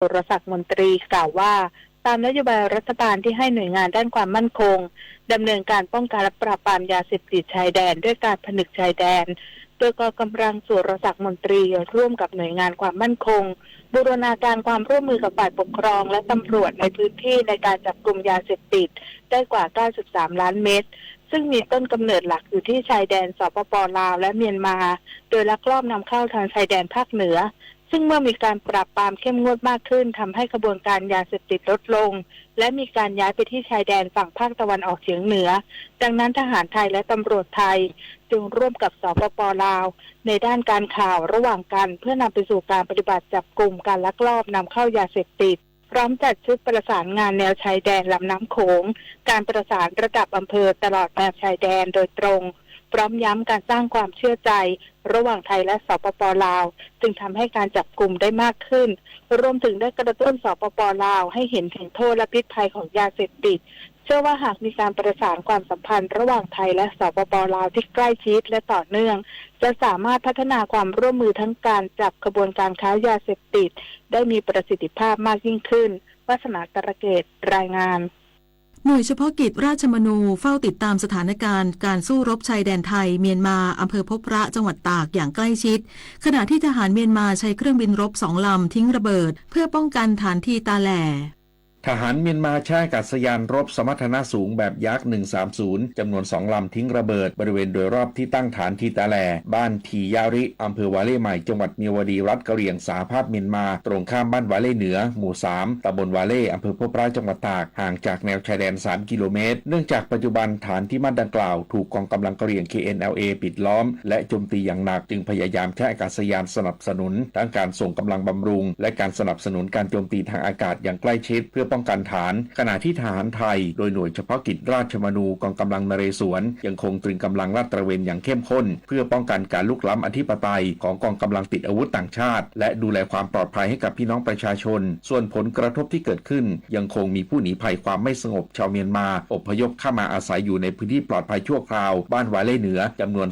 สุรศักดิ์มนตรีกล่าวว่าตามนโยบายรัฐบาลที่ให้หน่วยงานด้านความมั่นคงดำเนินการป้องกันและปราบปรามยาเสพติดชายแดนด้วยการผนึกชายแดนโดยกองกำลังสุรศักดิ์มนตรีร่วมกับหน่วยงานความมั่นคงบูรณาการความร่วมมือกับฝ่ายปกครองและตำรวจในพื้นที่ในการจับกุมยาเสพติดได้กว่า 93 ล้านเม็ดซึ่งมีต้นกำเนิดหลักอยู่ที่ชายแดนสปป.ลาวและเมียนมาโดยลักลอบนำเข้าทางชายแดนภาคเหนือซึ่งเมื่อมีการปราบปรามเข้มงวดมากขึ้นทำให้กระบวนการยาเสพติดลดลงและมีการย้ายไปที่ชายแดนฝั่งภาคตะวันออกเฉียงเหนือดังนั้นทหารไทยและตำรวจไทยจึงร่วมกับสปป.ลาวในด้านการข่าวระหว่างกันเพื่อนำไปสู่การปฏิบัติจับกุมการลักลอบนำเข้ายาเสพติดพร้อมจัดชุดประสานงานแนวชายแดนลำน้ำโขงการประสานระดับอำเภอตลอดแนวชายแดนโดยตรงพร้อมย้ำการสร้างความเชื่อใจระหว่างไทยและสปป.ลาวจึงทำให้การจับกุมได้มากขึ้นรวมถึงได้กระตุ้นสปป.ลาวให้เห็นถึงโทษและพิษภัยของยาเสพติดเชื่อว่าหากมีการประสานความสัมพันธ์ระหว่างไทยและสปป.ลาวที่ใกล้ชิดและต่อเนื่องจะสามารถพัฒนาความร่วมมือทั้งการจับขบวนการค้ายาเสพติดได้มีประสิทธิภาพมากยิ่งขึ้นวาสนาตระเกตรายงานหน่วยเฉพาะกิจราชมนูเฝ้าติดตามสถานการณ์การสู้รบชายแดนไทยเมียนมาอำเภอพบพระจังหวัดตากอย่างใกล้ชิดขณะที่ทหารเมียนมาใช้เครื่องบินรบ2 ลำทิ้งระเบิดเพื่อป้องกันฐานที่ตาแหล่ทหารเมียนมาใช้อากาศยานรบสมรรถนะสูงแบบยักษ์130จำนวน2 ลำทิ้งระเบิดบริเวณโดยรอบที่ตั้งฐานทีตาแลบ้านทียาริอำเภอวาเล่ใหม่จังหวัดเมียวดีรัฐกะเหรี่ยงสหภาพเมียนมาตรงข้ามบ้านวาเล่เหนือหมู่3ตำบลวาเล่อำเภอพบพระจังหวัดตากห่างจากแนวชายแดน3 กิโลเมตรเนื่องจากปัจจุบันฐานที่มั่นดังกล่าวถูกกองกำลังกะเหรี่ยง KNLA ปิดล้อมและโจมตีอย่างหนักจึงพยายามใช้อากาศยานสนับสนุนทั้งการส่งกำลังบำรุงและการสนับสนุนการโจมตีทางอากาศอย่างใกล้ชิดเพื่อป้องกันฐานขณะที่ทหารไทยโดยหน่วยเฉพาะกิจราชมนูกองกำลังนเรศวรยังคงตรึงกำลังลาดตระเวนอย่างเข้มข้นเพื่อป้องกันการลุกล้ำอธิปไตยของกองกำลังติดอาวุธต่างชาติและดูแลความปลอดภัยให้กับพี่น้องประชาชนส่วนผลกระทบที่เกิดขึ้นยังคงมีผู้หนีภัยความไม่สงบชาวเมียนมาอพยพเข้ามาอาศัยอยู่ในพื้นที่ปลอดภัยชั่วคราวบ้านวาเล่เหนือจำนวน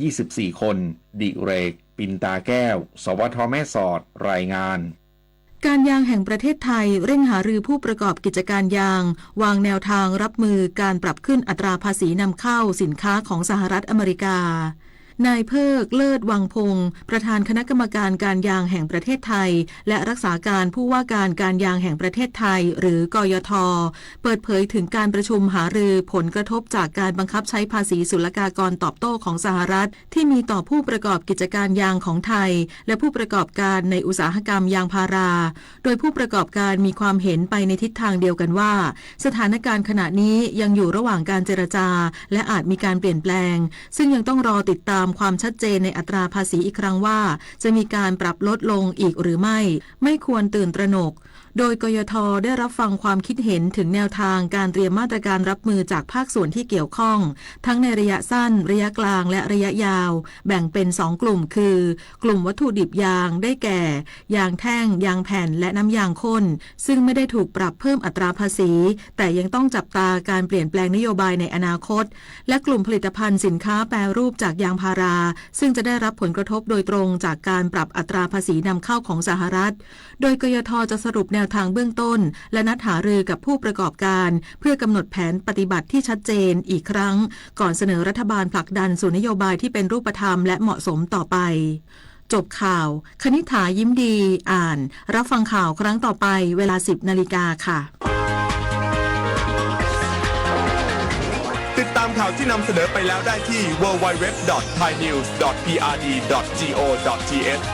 324 คนดิเรกปินตาแก้วสวทแม่สอดรายงานการยางแห่งประเทศไทยเร่งหารือผู้ประกอบกิจการยางวางแนวทางรับมือการปรับขึ้นอัตราภาษีนำเข้าสินค้าของสหรัฐอเมริกานายเพิกเลิศวังพงศ์ประธานคณะกรรมการการยางแห่งประเทศไทยและรักษาการผู้ว่าการการยางแห่งประเทศไทยหรือกยท.เปิดเผยถึงการประชุมหารือผลกระทบจากการบังคับใช้ภาษีศุลกากรตอบโต้ของสหรัฐที่มีต่อผู้ประกอบกิจการยางของไทยและผู้ประกอบการในอุตสาหกรรมยางพาราโดยผู้ประกอบการมีความเห็นไปในทิศทางเดียวกันว่าสถานการณ์ขณะนี้ยังอยู่ระหว่างการเจรจาและอาจมีการเปลี่ยนแปลงซึ่งยังต้องรอติดตามความชัดเจนในอัตราภาษีอีกครั้งว่าจะมีการปรับลดลงอีกหรือไม่ควรตื่นตระหนกโดยกยท.ได้รับฟังความคิดเห็นถึงแนวทางการเตรียมมาตรการรับมือจากภาคส่วนที่เกี่ยวข้องทั้งในระยะสั้นระยะกลางและระยะยาวแบ่งเป็น2 กลุ่มคือกลุ่มวัตถุดิบยางได้แก่ยางแท่งยางแผ่นและน้ำยางข้นซึ่งไม่ได้ถูกปรับเพิ่มอัตราภาษีแต่ยังต้องจับตาการเปลี่ยนแปลงนโยบายในอนาคตและกลุ่มผลิตภัณฑ์สินค้าแปรรูปจากยางพาราซึ่งจะได้รับผลกระทบโดยตรงจากการปรับอัตราภาษีนำเข้าของสหรัฐโดยกยท.จะสรุปแนวทางเบื้องต้นและนัดหารือกับผู้ประกอบการเพื่อกำหนดแผนปฏิบัติที่ชัดเจนอีกครั้งก่อนเสนอรัฐบาลผลักดันสู่นโยบายที่เป็นรูปธรรมและเหมาะสมต่อไปจบข่าวคณิษฐายิ้มดีอ่านรับฟังข่าวครั้งต่อไปเวลา 10 นาฬิกาค่ะติดตามข่าวที่นำเสนอไปแล้วได้ที่ www.thainews.prd.go.th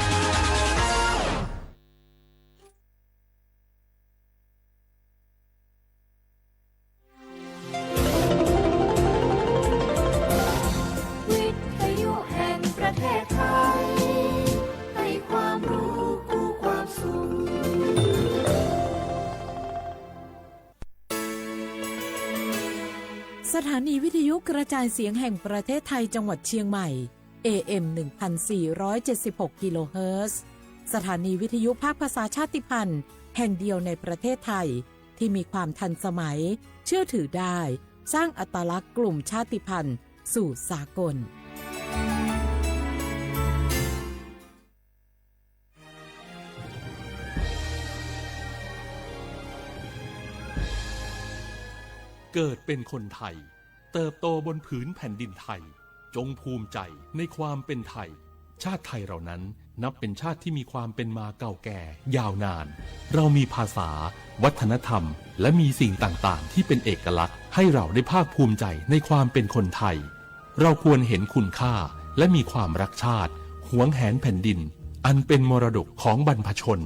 สถานีวิทยุกระจายเสียงแห่งประเทศไทยจังหวัดเชียงใหม่ AM 1476 กิโลเฮิรตซ์สถานีวิทยุภาคภาษาชาติพันธุ์แห่งเดียวในประเทศไทยที่มีความทันสมัยเชื่อถือได้สร้างอัตลักษณ์กลุ่มชาติพันธุ์สู่สากล เกิดเป็นคนไทยเติบโตบนผืนแผ่นดินไทยจงภูมิใจในความเป็นไทยชาติไทยเรานั้นนับเป็นชาติที่มีความเป็นมาเก่าแก่ยาวนานเรามีภาษาวัฒนธรรมและมีสิ่งต่างๆที่เป็นเอกลักษณ์ให้เราได้ภาคภูมิใจในความเป็นคนไทยเราควรเห็นคุณค่าและมีความรักชาติหวงแหนแผ่นดินอันเป็นมรดกของบรรพชน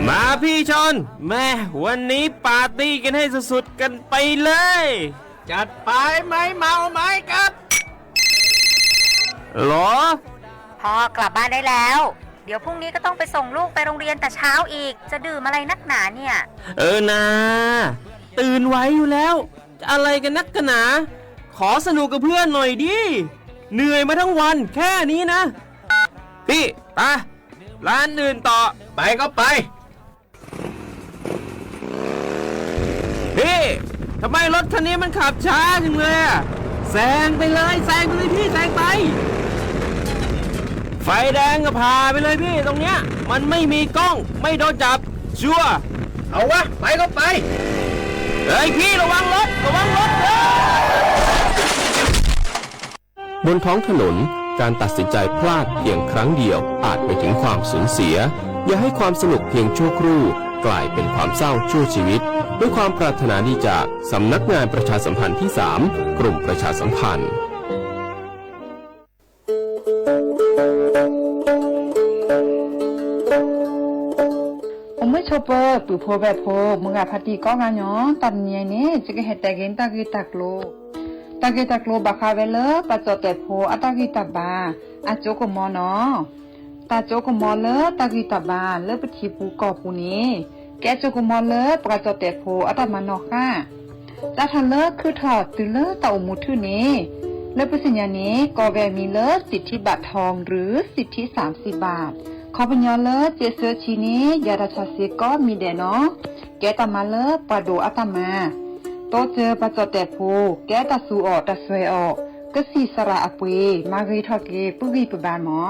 มาพี่ชนแม่วันนี้ปาร์ตี้กันให้สุดๆกันไปเลยจัดไปไหมเมาไหมครับหรอพ่อกลับบ้านได้แล้วเดี๋ยวพรุ่งนี้ก็ต้องไปส่งลูกไปโรงเรียนแต่เช้าอีกจะดื่มอะไรนักหนาเนี่ยนะตื่นไว้อยู่แล้วอะไรกันนักกันหนาขอสนุกกับเพื่อนหน่อยดิเหนื่อยมาทั้งวันแค่นี้นะพี่ไปร้านอื่นต่อไปก็ไปพี่ทำไมรถคันนี้มันขับช้าจังเลยอะแซงไปเลยพี่แซงไปไฟแดงก็พาไปเลยพี่ตรงเนี้ยมันไม่มีกล้องไม่โดนจับชัวร์เอาวะไปก็ไปเฮ้ยพี่ระวังรถบนท้องถนนการตัดสินใจพลาดเพียงครั้งเดียวอาจไปถึงความสูญเสียอย่าให้ความสนุกเพียงชั่วครู่กลายเป็นความเศร้าชั่วชีวิตด้วยความปรารถนาดีจากสำนักงานประชาสัมพันธ์ที่ 3 กรมประชาสัมพันธ์ไม่ชอบเปิดปือโพแบบโพมึงอะพัดดีก็งานเนาะตอนนี้นี่จะเห็นแต่เกินตะกี้ตะโลบาคาเวลปัจจแต่โพอัตากิตาบาอาโจกมอเนาะตาโจกมอเลตากิตาบาเลปทีปูกอปูนี้แกโจกมอเลปัจจแต่โพอัตมานอค่ะตาทันเลคือถอดตือเลตาอมุทือนี้เลปสิญญานี้ก็แวมีเลสิทธิบัตรทองหรือสิทธิ30 บาทขอปัญญาเลเจเซอชีนี้ยาราชาเซก็มีเดเนาะแกตามาเลปะโดอัตมาโตเจอปัจจแต่โพแกตาสูออกตาสวยออกก็สีสระอปุยมารีทอเกปุรีปบานหมอ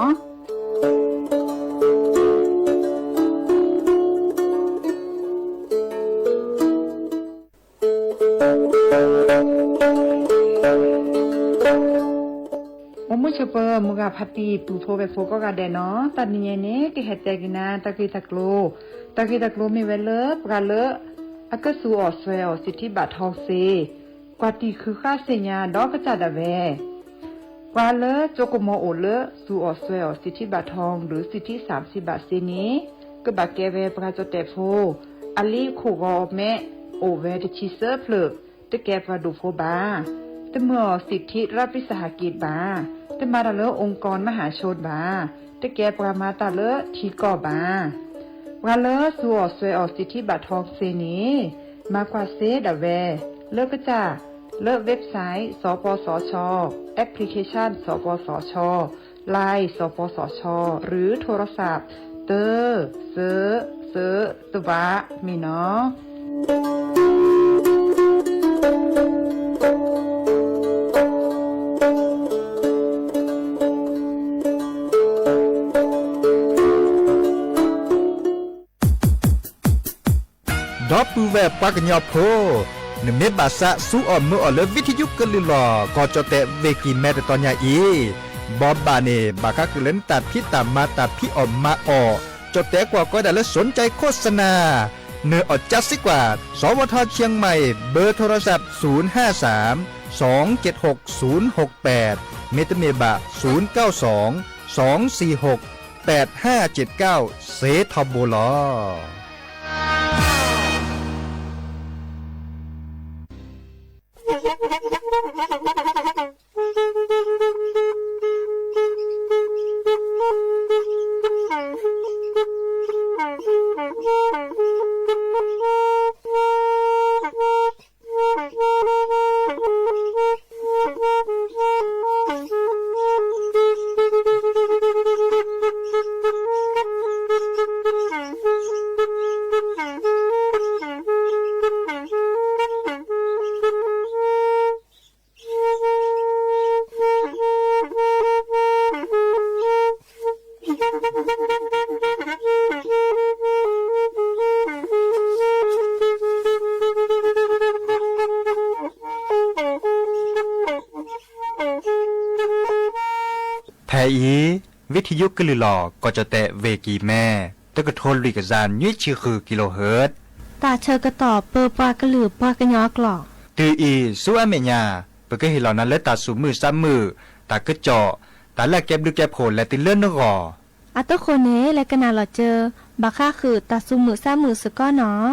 มุชเปอร์มุกาพัตีปูโพเวโฟก็กาเดเนาะตอนนี้เนี่ยที่เฮตเตกินาตะกี้ตะโกลมีเวลปกาเลอากสูออสเวลสิทธิบัตรทองเซกว่าตีคือค่าเสียดอกกระจาดาเวกว่าเลโจกโมโอเลสูออสเวลสิทธิบัตรทองหรือสิทธิ30 บาทเซนี้ก็บาเกเวปราจเตโฟอลีคูกอเมโอเวตชิเซอร์เพลตะแกปราดูโฟบาแต่เมื่อสิทธิรัฐวิสาหกิจบาแต่มาตาเลองค์กรมหาชนบาแต่แกปรามาตาเลทีก่อบาวาเลสัวสวยออกสิทธิบัตรทองเซนี้มากว่าเซดาเวเลิกก็จะเลิกเว็บไซต์สปสชแอปพลิเคชันสปสชไลน์สปสชหรือโทรศัพท์เตอเซตัวะมีเนาะดอปูแวปากญอโพนเมบาสะสู้ออมมืออเลวิทยุกลิลอก็จะเตเวกินแม่ตอนยาอีบอบบาเนบาคักเล่นตัดพี่ตามมาตัดพี่ออมมาออจะเตกว่าก็ได้และสนใจโฆษณาเนื้ออดจัดสิกว่าสวทเชียงใหม่เบอร์โทรศัพท์053 276 068เมตเมบะ092 246 8579เซทอโบลอ อีวิทยุกลือหลอก็จะแตะเวกีแม่ตะกะโทนลุยกะจานยี่ชื่อคือกิโลเฮิรตซ์ตาเชอกระต่อเปอปากระหลือปากระยอกหลอกตืออีสู้อเมญาเปก็เห็นเหล่านั้นและตาสูมือซ้ำมือตากระเจาะตาแลกเก็บลึกแก็บโผล่และติเลื่อนนกออัตโคเนและกนาหลอเจอบาค่าคือตาสูมือซ้ำมือสก้อเนาะ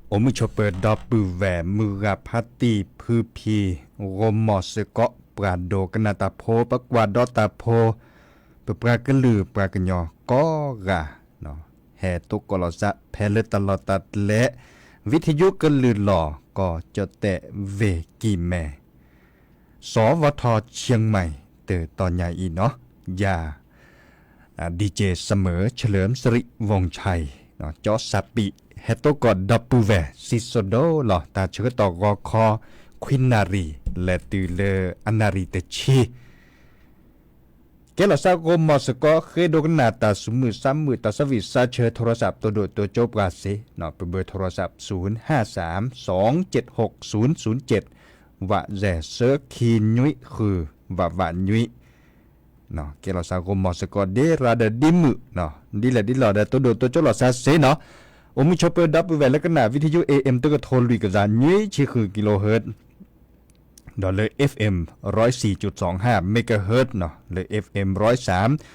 โอมุชเปิดดอปือแหวมือกับพัตตีพือพีโรมอสเกาะปราโดกนาตาโพปกวาดอตาโพเปปรากะลือปรากะญอก็กะเนาะแห่ตุกกลสะแพลตลอดตัดและวิทยุกะลือหล่อก็จะแตะเวกีแม่สวทเชียงใหม่เตอตอนใหญ่อีเนาะยาดีเจเสมอเฉลิมสิริวงศ์ชัยเนาะจอสับปิเฮโตกอดดับปูแวซิโซโดหล่อตาเชื้อต่อกอคอควินนารีและตือเลออนาริเตชี แกเราซากมอสก็เคยโดนหน้าตาสมือซ้ำมือตาสวิตซาเชอโทรศัพท์ตัวโดดตัวจบกาสิเนาะเป็นเบอร์โทรศัพท์0532760007ว่าแจเซอร์คีนุยคือว่านุยเนาะแกเราซากมอสก็เดราดดิมือเนาะดีละดีหลอดตัวโดดตัวจบหลอดซาเซเนาะโอมิชอปเปอร์ดับเวลแล้วก็หน้าวิทยุ AM ตัวก็โทรลุยกับจานนุยชื่อคือกิโลเฮิรตซ์ดอลเลย FM 104.25 เมกะเฮิรตซ์เนาะเลย FM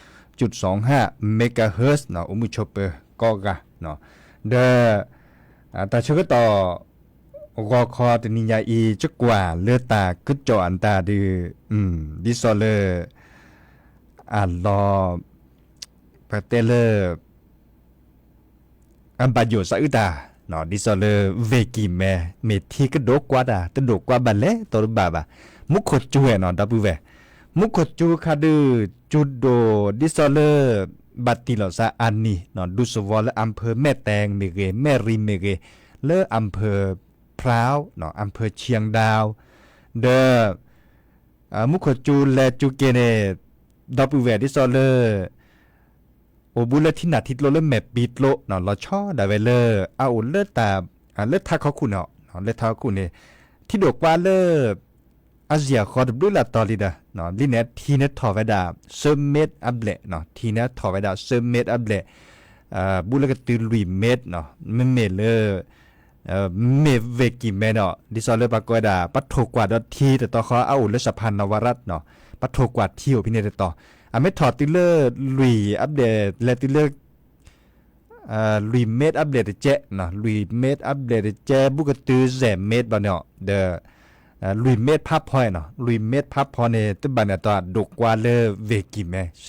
103.25 เมกะเฮิรตซ์เนาะอุมุชอปเปอร์ก็กะเนาะเดตาชกต่อรอคอตนิยาอีจักว่าเลือตาคึดจออันตาดือดิซอเลอร์รอปะเตเลอร์อันบาโยซาอึตาเนาะดิซอเลเวกิเมทีก็ดกกว่าดาตดกกว่าบัลเลตัวบาบามุขจูเนาะดับเวมุขจูคาดือจุดโดดิซอเลบัตติลอซาอันนี้เนาะดุสวอลอำเภอแม่แตงเมเกแม่ริมเมเกเลออำเภอพร้าวเนาะอำเภอเชียงดาวเดอมุขจูและจูเกเนดับเวดิซอเลโอบุลทินาทิตโลเลแมปิดโลเนาะเราชอดาเวเลเอาเลตาเลทาเขาคุณเนาะเลทาคุณเนี่ยที่ดกว่าเลอาเซียคอดดูลาตอลิดาเนาะลิเนทีเนทอเวดาเซเมตอับเลเนาะทีเนทอเวดาเซเมตอับเลบุลกตือลุยเมตเนาะเมเลเมเวกิเมเนาะดิซอเลปากวดาปัทโทกว่าดอทีแต่ต่อเขาเอาเลสพันนวรัตเนาะปัทโทกว่าเที่ยวพิเนตต่ออเมทอติเลอร์ลุยอัปเดตและติเลอร์ลุยเมดอัปเดตเจเนาะลุยเมดอัปเดตเจบุกตือแซมเมดบาเนาะเดลุยเมดภาพพอยเนาะลุยเมดภาพพอเนี่ยตึบาเนี่ยตัวดกกว่าเลเวกิเมเซ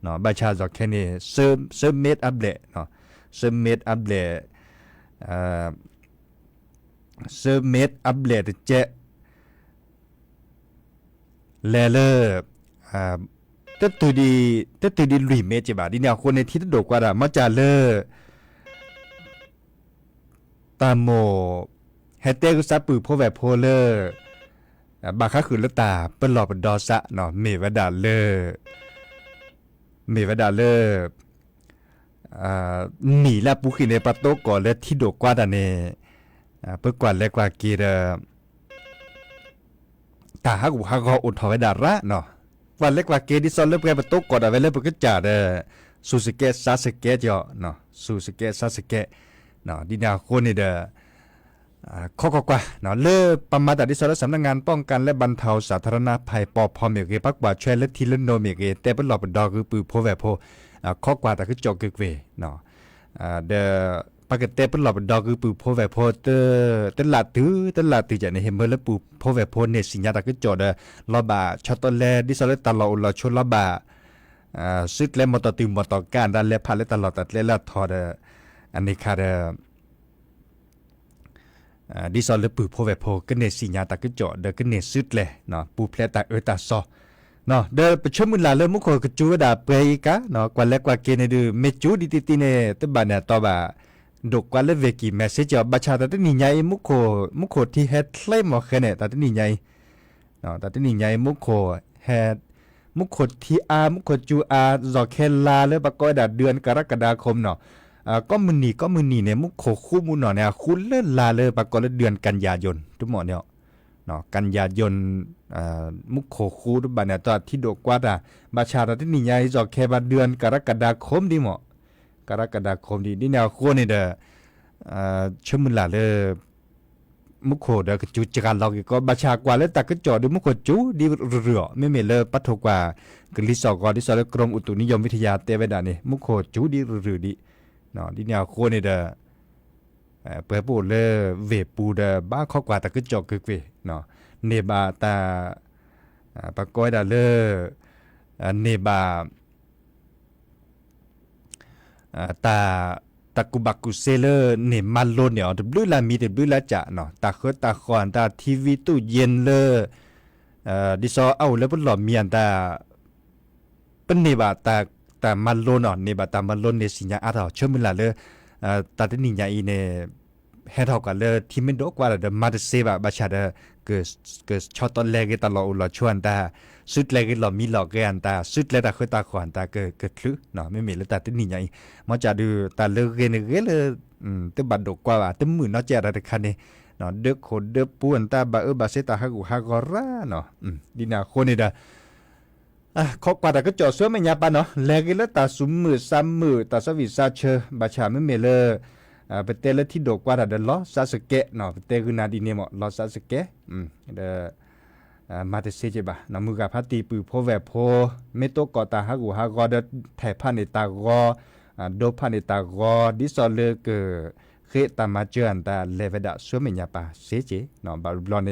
เนาะบาชาจอกแค่นี้เซเมดอัปเดตเนาะเซเมดอัปเดตเซเมดอัปเดตเจเลเลแต่ตัวดีลุยเมจิบาดิเนี่ยคนในที่ดกกว่ามาจาเลตามโมเฮเตกุซาปือพอแบบโพเลบาคาคือละตาเปิ้นหลอเป็นดอซะเนาะเมวดาเลหนีละปุขิในปะโตก่อนและที่ดกกว่าดาเนเปิ้นกว่าและกว่ากีเดตาฮักอุฮักอุทธวดาระเนาะวันเล็กว่าเกดิซอนเริ่มแกประตูกดเอาไว้เริ่มก็จ่าเด้อซูสเกะซาสเกะจ่อเนาะซูสเกะซาสเกะเนาะดินาโคนี่เด้อข้อกว่าเนาะเลิกประมาณดิซอนสำนักงานป้องกันและบรรเทาสาธารณภัยปพเมเกปักว่าช่วยและทีละโนเมเกแต่เป็นหลอกเป็นดอกคือปือโพแวโพข้อกว่าแต่คือจอกกึกเวเนาะเด้อปกติเป็นหลอกเป็นดอกคือปือโพแวโพเตลาดตื้อจะในเฮมเบอร์และปือโพแวโพเนี่ยสิญญาตะคือจอดลอบาช็อตแลดิซอลตลอดเราชนลอบาซึกและมอตอติมอตอการดันและพาและตลอดตัดและละทอดอันนี้ค่ะดิซอลและปือโพแวโพก็เนี่ยสิญญาตะคือจอดก็เนี่ยซึกแลเนาะปูแพลตาตาซอเนาะเดประชมมุลาเลมุโคกจูดาเปยกะเนาะกว่าและกว่าเกเนดูเมจูดิติเนตบานะตอบาดกกว่าเลเวกิเมสเซจบาชาตะตินิญายมุโคที่เฮ็ดเคลมอเคเนตะตินิญายเนาะตะตินิญายมุโคเฮ็ดมุโคที่มุโคจูจอเคลาเลปะกอดาเดือนกรกฎาคมเนาะก็มื้อนี้เนี่ยมุโคคู่มุเนาะเนี่ยคุณเล่นลาเลปะกอเดือนกันยายนทุกหมอเนี่ยเนาะกันยายนมุโคคู่บาเนี่ยตอที่ดกกว่าบาชาตะตินิญายจอเคบาเดือนกรกฎาคมดิหมอกรกฎาคมดีแนวโคนี่เด้อชมุลาเลมุโคเด้อจูจกันลอกก็บาชากว่าและตะกจอดมุโคจูดีเรือไม่เมเลปัทกว่ากลิสอกอดิซอลกรมอุตุนิยมวิทยาเตเวดานี่มุโคจูดีเรือดีเนาะดีแนวโคนี่เด้อเปิดปูเลเวปูเด้อบ้าข้อกว่าตะกจอกกึกเวเนาะเนบาตาปะก้อยดาเลเนบาตากุบักกุเซเลเนี่ยมันโลเนี่ยดบลูลามีดบลูลาจะเนาะตาเคตาคอนตาทีวีตู้เย็นเลดิซอเอาแล้วบ่หลอมเมียนตาเป็นเนี่ยบาตามันโลเนาะเนี่ยบาตามันโลเนี่ยสิญญาอาตาเชื่อมึลาเลตาตินิญญาอีเนี่ย ให้เท่ากันเลยที่ไม่ดกว่าเดมาเซบะบาชาเดเกิดชอตอนแรกตลอดอุลชวนตาสุดแรกเรามีหลอกกันตาสุดแรกตาเคยตาขวานตาเกิดคลึเนาะไม่มีแล้วตาตินี่ใหญ่มาจะดูตาเลิกเกเลยตึบัดดกกว่าตึมือเนาะแจระคันนี่เนาะเด็กคนเด็กป่วนตาบาบาเซตาฮักฮักราเนาะดีนาคนนี่ดาขอกว่าแต่ก็จอดเสื้อไม่ยาปะเนาะแลกิแล้วตาสุมมือซ้ำมือตาสวิซาเชบาชาไม่เมเลไปเตลที่ดกว่าแต่เดลอซาสเกะเนาะไปเตกุนาดีเนมลอซาสเกะเดมาเตเซเจบะเนาะมือกับพัตตีปือโพแวโพเมโตกอตาฮักูฮักอเดแถพันในตากอโดพันในตากอดิซอเลเกเคตามาเจอันตาเลเวดาเสื้อไม่ยาปะเซเจเนาะบาบลอนเน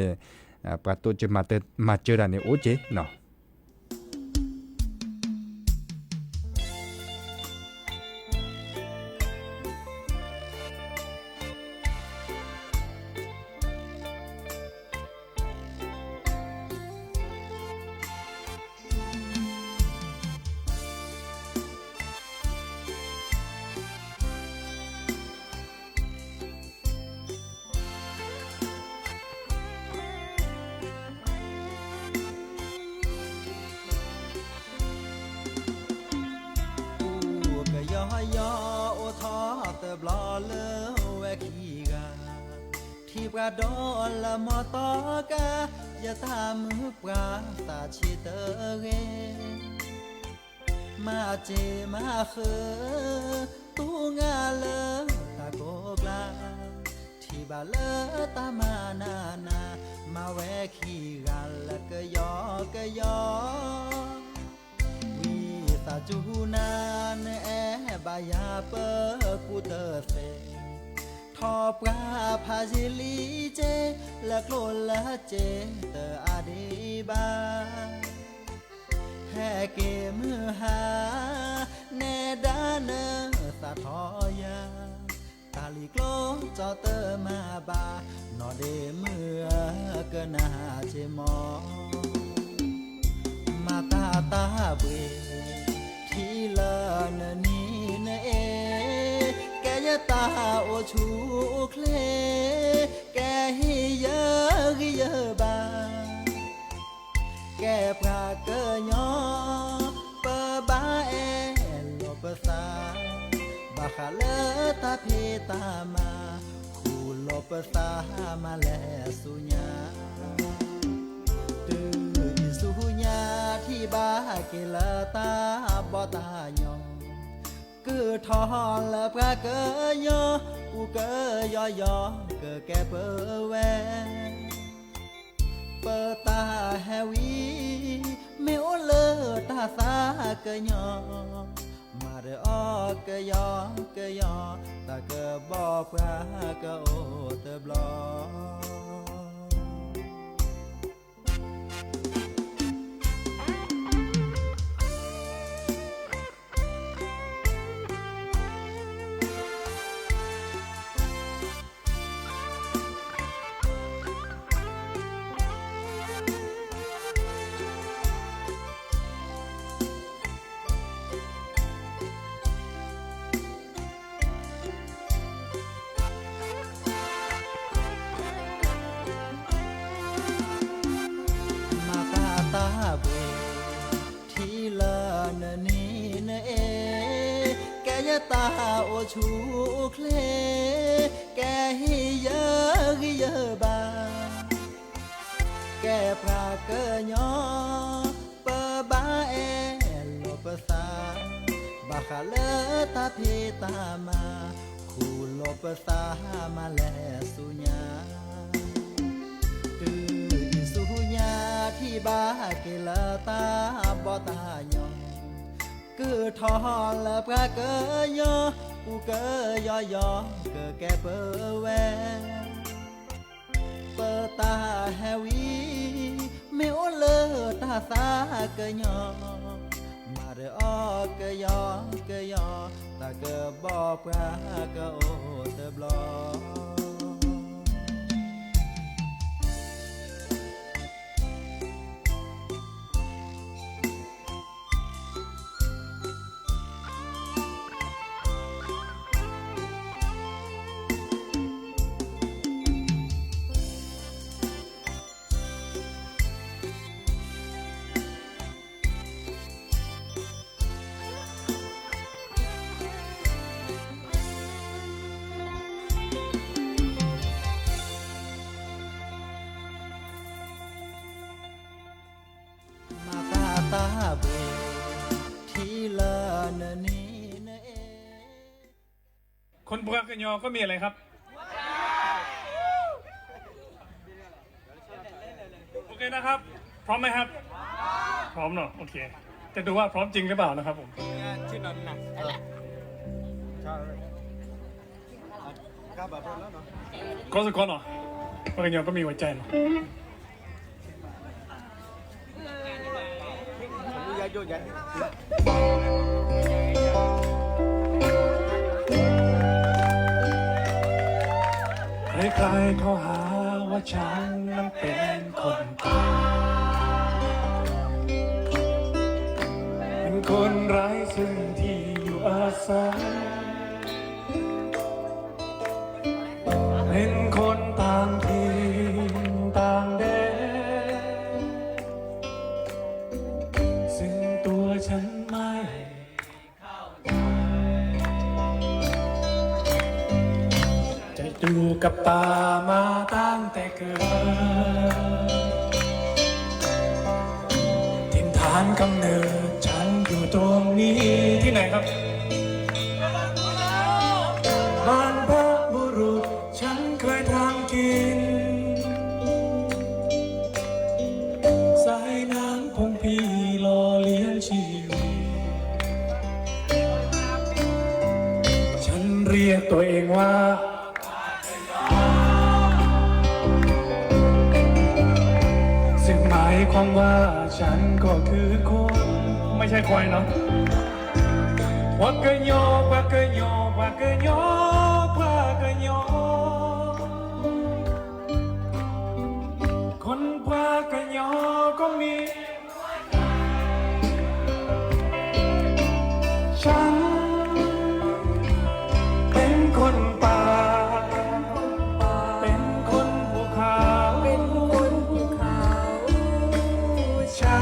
ปะโตเจมาเจอดันเนโอเจเนาะที่ประดอละมอตอกาอย่าทำมือปราตาชิเตเรมาเจมาเขอตูงาเลตาโกกลาที่บาเลตามานามาแวะขี้กันละก็ยอกยอวีตาจูนานแอบายาเปกูเตเซทอปราพาจิลีเจละโกลละเจเตออาดีบาแฮเกมือหาเนดาเนสะทอยาตาลีโกลจอเตอมาบานอเดมือเกนาเจมอมาตาเบที่ละเนนี้เนเอแกยตาโอชูเคลแกฮิเยบาแกปราเกยอเปบาเอโลเปซาบาคาเลตาเพตามาคูโลเปซามาแลสุญาตือสุญาที่บาเกลตาบอตายองcứ thò là pra cơ yo u cơ yo cơ kẻ bơ ve bơ ta hewi mẹ ô lơ ta xa cơ nhỏ mà để o cơ yo ta cơ bo pra cơ ô tơ bloที่ละเนนี้เนเอแกยตาโอชูเคลแกฮิเยบาแกปราเกยอเปบาเอโลเปซาบาคาเลตาเพตามาคูโลเปซามาแลสุญาที่บาเกลตาบอตายองគឺថលប្រកើយោគូកើយោយោកើកែបើវែបើតាហេវីមេអូលើតាសាកើញោម៉ារអកើយោតាកើបោប្រាកើអូតប្លោ คนปากกยอก็มีอะไรครับโอเคนะครับพร้อมไหมครับพร้อมเนาะโอเคจะดูว่าพร้อมจริงหรือเปล่านะครับผมชื่อนนท์นะก็สักคนเนาะปากกยอก็มีหัวใจเนาะใครๆเขาหาว่าฉันนั้นเป็นคนป่าเป็นคนไร้ซึ่งที่อยู่อาศัยเป็นคนต่างถิ่นต่างแดนซึ่งตัวฉันไม่เข้าใจจะอยู่กับป่ามาตั้งแต่เกิดถิ่นฐานกำเนิดฉันอยู่ตรงนี้ที่ไหนครับบรรพบุรุษฉันเคยทำกินสายน้ำคงพี่หล่อเลี้ยงชีวิตฉันเรียกตัวเองว่าซึ่งหมายความว่าฉันก็คือคนไม่ใช่ควายเนาะปากกยอปากกยอปากกยอปากกยอคนปากกยอก็มีฉันเป็นคนป่าเป็นคนภูเขาใช่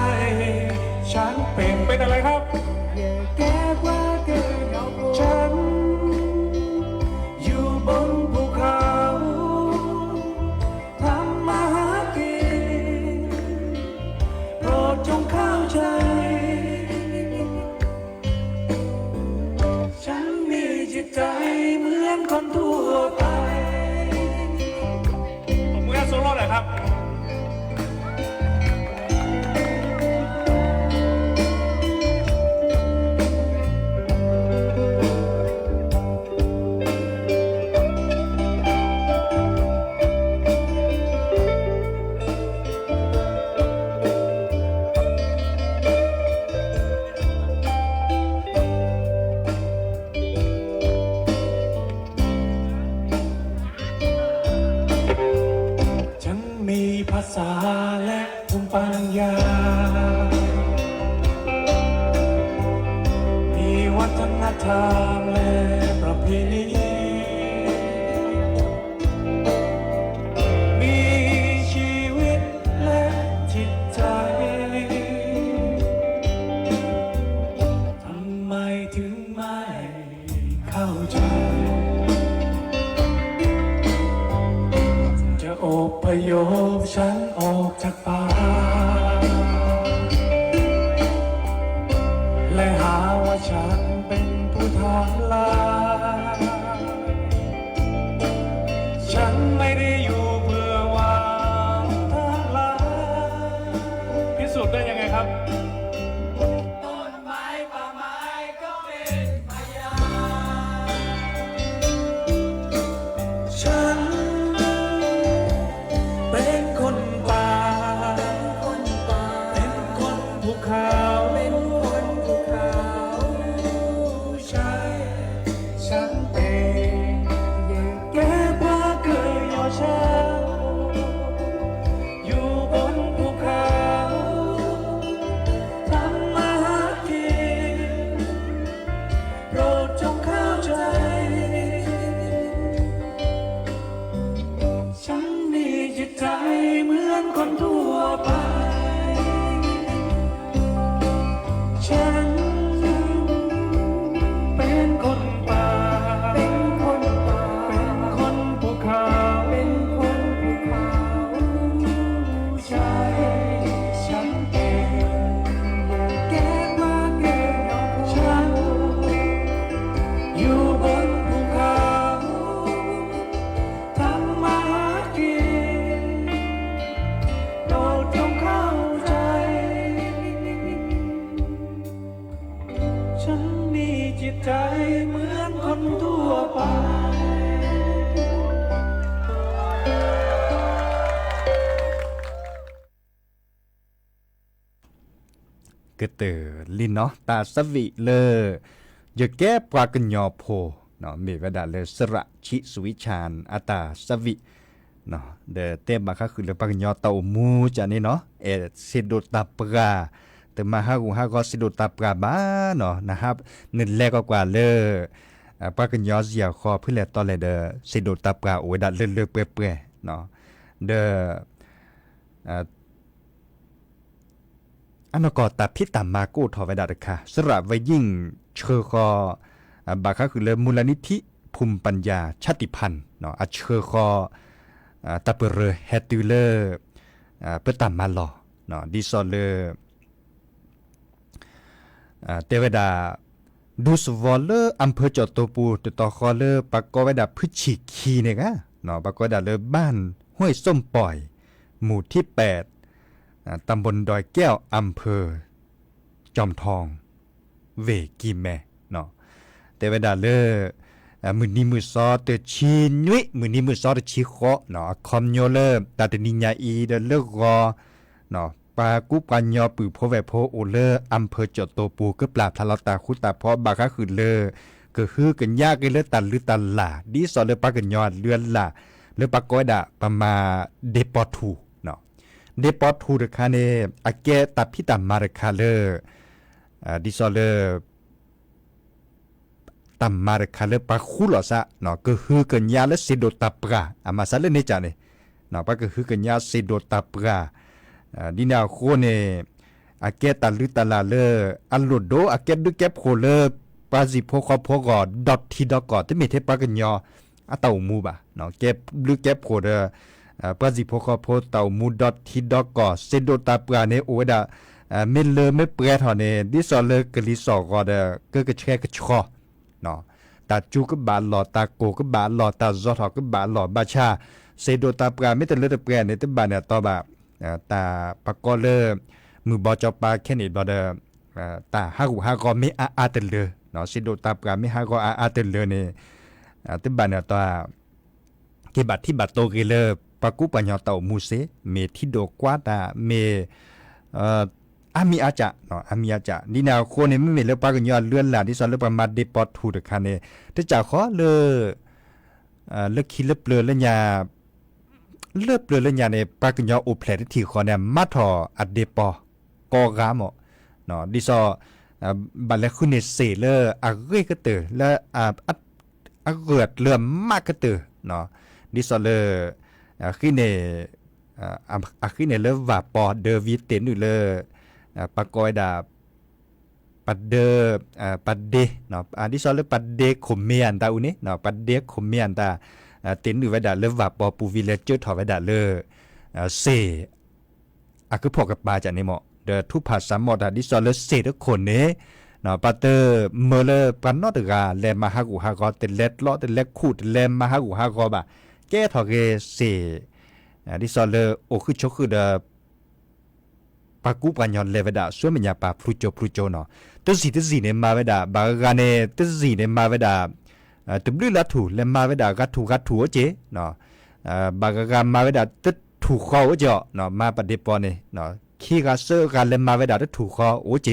ฉันเป็นอะไรครับฉันอยู่บนภูเขาทำมาหากินโปรดจงเข้าใจฉันมีจิตใจเหมือนคนทั่วไปผมมือโซโล่หน่อยครับภาษาและภูมิปัญญามีวัฒนธรรมและประเพณีมีชีวิตและจิตใจทำไมถึงไม่เข้าใจจะอพยพฉันออกจากป่าและหาว่าฉันเป็นผู้ทำลายฉันไม่ได้อยู่เพื่อหวังทำลายพิสูจน์ได้ยังไงครับต้นไม้ป่าไม้ก็เป็นพยานฉันเป็นคนป่าเป็นคนภูเขาใช่ฉันเป็นแก่ปากเกยยอฉันอยู่บนภูเขาทำมาหากินโปรดจงเข้าใจฉันมีจิตใจเหมือนคนทั่วไป ก็เตอลินเนาะตาสวิเลจะแก้ปลากันยอโพเนาะมีกระดาษเลยสระชิสวิชานอาตาสวิเนาะเดเต็มมาค่ะคือเลยปลากันยอเต่ามูจานี่เนาะสิโดตาปลาแต่มาฮากูฮาก็สิโดตาปลาบ้าเนาะนะครับเงินแรกกว่าเลยปลากันยอเสียคอเพื่อแลตอนเลยเดสิโดตาปลาโอ้ยดัดเลื่อยๆเปื่อยๆเนาะเดอันนั้นก็ตัดพิตามมาโก้ทอไว้ได้ค่ะสระไว้ยิ่งเชอคอบาค่ะคือเลยมูลนิธิภูมิปัญญาชาติพันธุ์เนาะเชอคอตะเปเรแฮติเลอร์เพื่อตามมาหล่อเนาะดิซอเลอร์เทวดาดูสวอลเลอร์อำเภอจอดตัวปูตอคอเลอร์ปากกอไว้ดาพืชฉีกขีเนี่ยกะเนาะปากกอดาเลอบ้านห้วยส้มปล่อยหมู่ที่8ตำบลดอยแก้วอำเภอจอมทองเวกีแม่เนาะแต่เวลาเลมือนี้มือซอเตชีนุ้ยมือนี้มือซอเตชีเคาะเนาะคอมโยเลตาเตนิญาอีเดเลิกรอเนาะปากุปัญญอปือโพแวโพโอเลอำเภอจอดโตปูก็ปราบทะเลาะตาคุตาเพราะบาคะคือเลก็คือกันยากเลยตันหรือตันหล่าดีซอเลปากันยอดเลือนหล่าเลปากอยดาประมาเดปอทูเดปอทูเดคาเนอาเกตัดพิตามาเดคาเลดิซอเลตัมมาเดคาเลปาคูลอซะเนาะก็คือกันยาและสิโดตาปราอามาซาเลเนจาเนเนาะปาก็คือกันยาสิโดตาปราดินาโคเนอาเกตัดลืตาลาเลอัลโลโดอาเกดุเก็บโคเลปาซิโพคอโพกอดอททีดอกอที่มีเทปากันยออะเตามูบะเนาะเก็บลืเก็บโคเดปาซิโพคอโพเตามูดอททีดอกอเซโดตาปราเนโอเวดาเมลเลไม่เปรทอเนดิซอเลกลิสอกอเดก็กระแชกระชอเนาะตาจูก็บาหลอตาโกก็บาหลอตาซอทอก็บาหลอบาชาเซโดตาปราไม่แต่เลตะเปรเนตบาเนี่ยต่อบาตาปากอเลมือบอจอปาแค่นี้บอเดตาฮากุฮากอไม่อาเตเลเนาะเซโดตาปราไม่ฮากออาเตเลเนตบาเนี่ยต่อเกบัดที่บัดโตเกเลปากุปัญญาเต่ามูเซเมทิโดกวาตาเมอามีอาจะเนาะอามีอาจะนี่นาโคเนี่ยไม่มีเลปากันยอเลื่อนหลาที่สอนเลประมาณเดปอดทูดคันเนี่ยถ้าจะขอเลคิเลเปลเลญาเลือบเปลือยเลยในปากญาโอเพลทที่ขอเนี่ยมาทออัดเดปอกอกามเนาะดิซอบัลเลคุเนเซเลอะเรก็เตอและอะเกิดเลื่อมมากก็เตอเนาะดิซอเลคิเนคิเนเลว่าปอเดวิเตนอยู่เลปากอยดาปัดเดปัดเดเนาะดิซอเลปัดเดคอมเมียนตาอุนี่เนาะปัดเดคอมเมียนตาเต็นหรือว่าดาเลว่าปอปูวิเลเจอร์ถอไว้ดาเลเซอะคือพอกับปาจากนี่หมอเดทุภาษาหมอดาดิซอเลเซทุกคนเนเนาะปาเตอร์เมเลปันนอตกาแลมาฮากุฮากอเตเลตลอเตเลคูดแลมาฮากุฮากอบะแก้ถอเกเซดิซอเลโอคือชคือเดปากูปัญญาเลเวดาสวยมันยาปาพลูโจเนาะตสีเนมาเวดาบากาเนตสีเนมาเวดาตึบลือละถูเลมาเวดากัดถูเจเนาะบางการมาเวดาตึดถูคอเจาะเนาะมาปฏิปเนเนาะขี้กาเซอร์การเลมาเวดาตึดถูคอโอเจ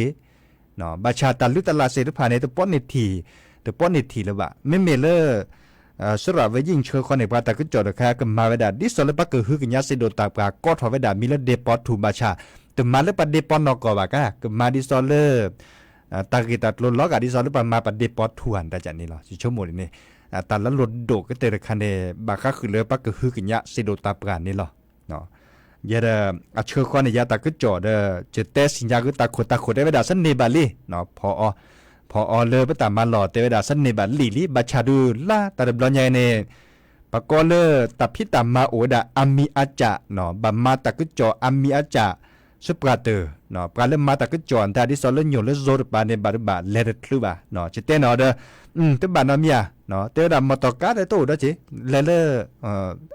เนาะบาชาตาลุตลาเซตุภาเนตป้อนเนทีละบะไม่เมเลสระไว้ยิ่งเชื่อคนในปาตาก็จอดแค่กับมาเวดาดิสโลปะก็คือกันยาเซโดตาปากก็ถอเวดามีละเดปอถูบาชาแต่มาเลปะเดปอนอกอบากะกับมาดิสโลตากิตัดลดล็อกอดิซอลหรือประมาณปัดเดปอทวนแต่จากนี้หรอสิชั่วโมงนี้แต่ละลดโดก็เตะคันเดบาค่าคือเลือปักก็คือกินยาสิโดตาปรานี่หรอเนาะยาเดอเชื่อคนในยาตาก็จอดจะเตะสินยาก็ตาโคได้เวลาสันเนบาลีเนาะพอเลยไปตามมาหล่อเตะเวลาสันเนบาลีบาชาดูล่าตาเดบลอนใหญ่เนปากอเลตับพิตามมาโอดาอามีอาจาเนาะบามาตาก็จออามีอาจาสปราเตอร์เนาะปลาเล่มมาตะก็จอนแต่ดิซอลเลนโยเลโซดปาเนบาร์บาเลเดทลูบาเนาะจิเตเนาะเด้อตบานอเมียเนาะเตดามอตอกาได้โตดจิเล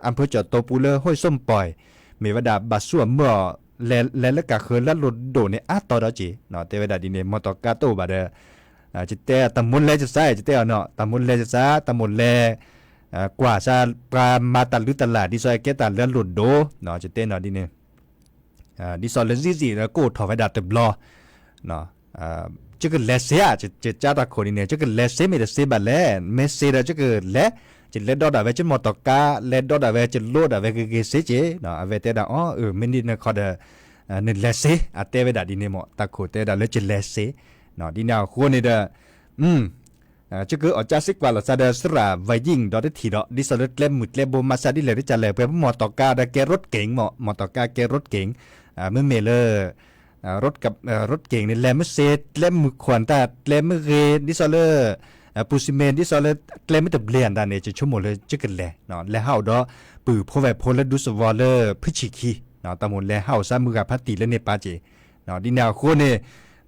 อำเภอจอดโตปูเลห้วยส้มปล่อยมีวดาบาสัวเมื่อเลกะเคยละลดโดเนอะตอดจิเนาะเตวดาดิเนมอตอกาโตบาเด้อจิเตตะมุนเลจะใส่จิเตเนาะตะมุนเลจะซาตะมุนเลกว่าซาปลามาตะลุตะลาดิซอยเกตะละลดโดเนาะจิเตเนาะดิเนดิซอลเลนซี่แล้วกูถอไว้ดาเต็มล้อ เนาะ这个来谁啊这加大口里呢这个来谁没得谁吧来没谁的这个来จะเล็ดดอดเอาไว้จะมอตอกาเล็ดดอดเอาไว้จะโลดเอาไว้ก็เสียเจเนาะเอาไว้แต่ดาอ๋อไม่นี่นะเขาเดนี่เลสเซอาเตไว้ดาดีเนี่ยหมอตะโคแต่ดาเลยจะเลสเซเนาะดีแนวคนนี่เด้อจะก็ออกจากสิกว่าเราจะเดสระไว้ยิงดอดทีดอดิสเลตเล่มมุดเล่มบมาซาดิเลยจะเลยเพื่อมอตอกาได้แกรถเก๋งมอตอกาแกรถเก๋งเมื่อเมเลอร์รถกับรถเก๋งนี่แลมเซตแลมมือขวัญตาแลมเรดิสเลอร์ปูซิเมนที่สอนเลยเกลไม่ตะเบลียนด้านนี้จะชั่วโมงเลยจะกันแหละเนาะและเฮาดอปือพอแบบพลดูสวอลเลอร์พิชิคีเนาะตะมนและเฮาซะมือกับพัตติและเนปาเจเนาะดิแนวโคนี่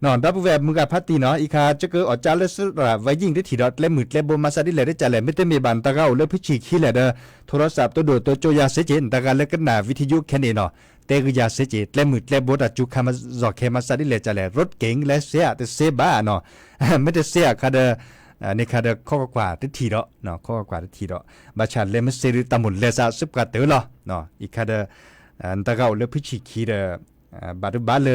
เนาะดับแบบมือกับพัตติเนาะอีคาจะเกิดออกจากเลสระไว้ยิงได้ทีดอและมือและโบมาซาดิเลยได้จะแหละไม่ได้มีบันตะเก้าเลยพิชิคีแหละเด้อโทรศัพท์ตัวโดดตัวโจยาเสเจนตะการแล้วก็หน้าวิทยุแค่นี้เนาะแต่ก็ยาเสเจและมือและโบดัจุคามาจอเคมาซาดิเลยจะแหละรถเก๋งและเสียแต่เซบ้าเนาะไม่ได้เสียคาเดในคาเดข้อกว่าทีเนาะเนาะข้อกว่าทีเนาะบาชาเลมเซริตามุนเลซาซึบกาเตอร์เนาะอีคาเดอันตะเก้าเลพิชิคีเดบาดุบาเล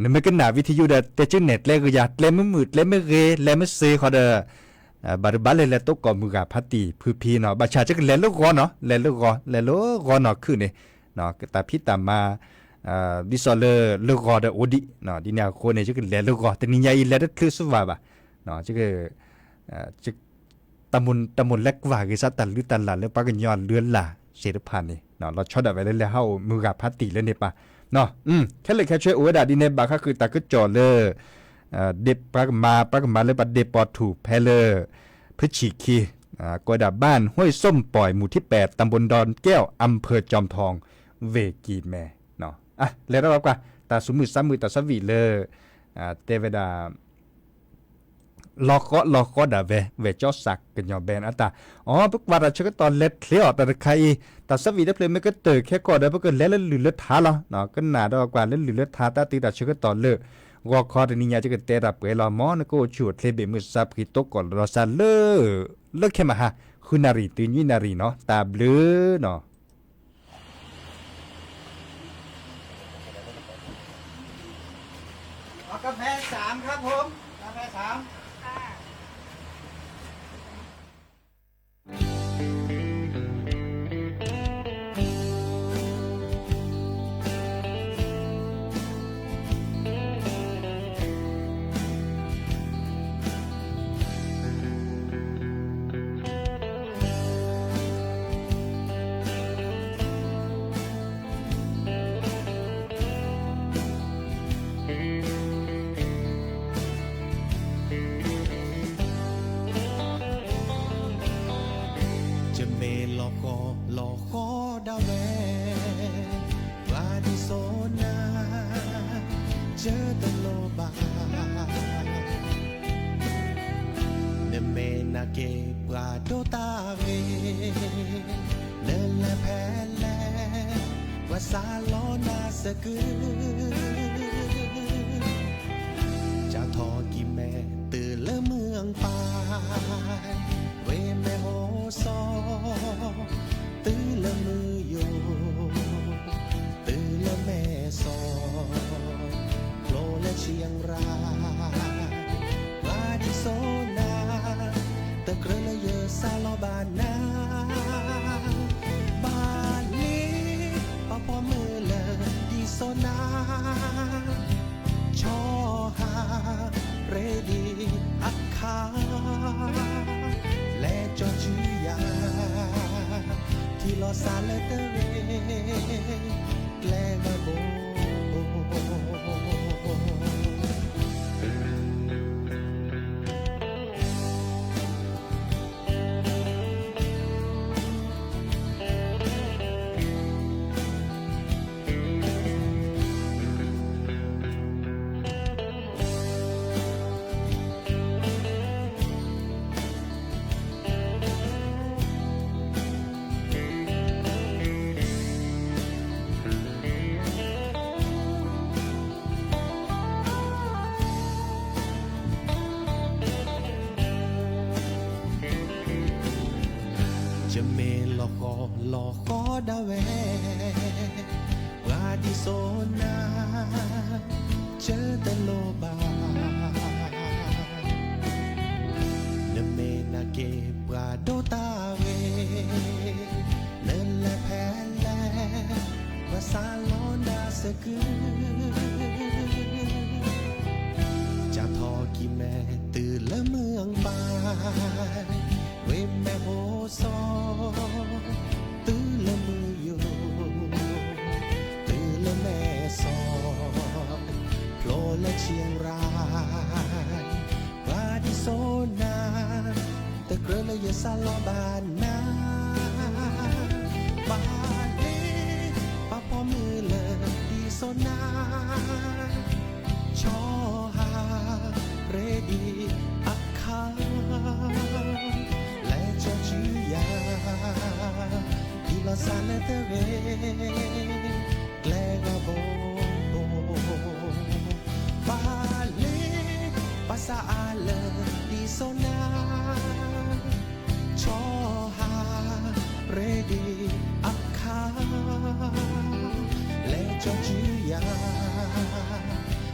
นไม่กันหนาวิทยุเดแต่จึงเน็ตเลก็อยากเลมมืดเลมเรเลมเซคอเดบาดุบาเลเลตกอมือกับพัตติพื้พีเนาะบาชาจึงเลโลกอเนาะเลโลกอเนาะคือเนี่ยเนาะแต่พิตามาดิซอเลโลกอเดโอดิเนาะดิแนวโคเนี่ยจึงเลโลกอแต่นี่ยาอีเลดคลือสวาบะเนาะจึงจะตะมุนเล็กว่ากิสัตตันหรือตันหลานเลือปากยอนเลือนล่ะเสด็จผ่านนี่เนาะเราชอบแบบไว้เลยเฮามือกับพัตติเลยเนี่ยปะเนาะแค่เลยแค่ช่วยโอ้ดาดีเนี่ยบาก็คือตาก็จ่อเลยเด็บปากมาเลยปัดเด็บปอดถูกแพเลอพฤฉีคีกวดาบ้านห้วยส้มปล่อยหมู่ที่8ตำบลดอนแก้วอำเภอจอมทองเวกีแม่เนาะอ่ะแล้วเราก็ตาสุมือซ้ำมือตาสวีเลยเตเวดาลอกก็ด่าเวจอสักกันยอแบนอัตตาอ๋อพวกวาระชกตอนเล็ดเคลียร์แต่ใครแต่สวีได้เพลงไม่ก็เตอแค่ก่อนได้เพราะเกิดเล็ดหรือเลือดท้าเนาะก็หนาดอกกว่าเล็ดหรือเลือดท้าตาตีแต่ชกตอนเลิกวอคอร์ดนี่ยาจะเกิดเตะรับเวลามอนก็ชูดเลเบมือซับกิโตก่อนรอซาเลิกแค่มาฮะคุณนารีตื่นยี่นารีเนาะตาเบลเนาะกาแฟ3ครับผมกาแฟ3ซาลอนาสกุจะทอกิแม่ตื่นละเมืองปายเวแม่โฮซอตื่นละมือโยตื่นละแม่ซอโคลและเชียงรายปลาดิโซนาตะเกรละเยอซาลอบานนาพอมือเลดีโซนาชอหาเรดีอักคาและจอจือยาที่ลอซาเลเตเรและบาโบจะเมลอกคอดาเววาดิโซนา เจอแต่โลบาเนเมนาเกปราโดตาเวเนลแพลวาซาลอนดาสกุจะทอกิแม่ตื่นละเมืองบานเวแม่โบซอตื่นละมืออยู่ตื่นละแม่ซอโผล่และเชียงรายปลาดิโซนาแต่เกลือและยาซาลอบานนาบานนี้ป้าพ่อมือเลยดิโซนาชอฮาเรดีอักคาและจอจือยาที่ลอซานเตเวแกลกาโบบาลีภาษาอาเลดิโซนาชอฮาเรดีอักคาและจอจือยา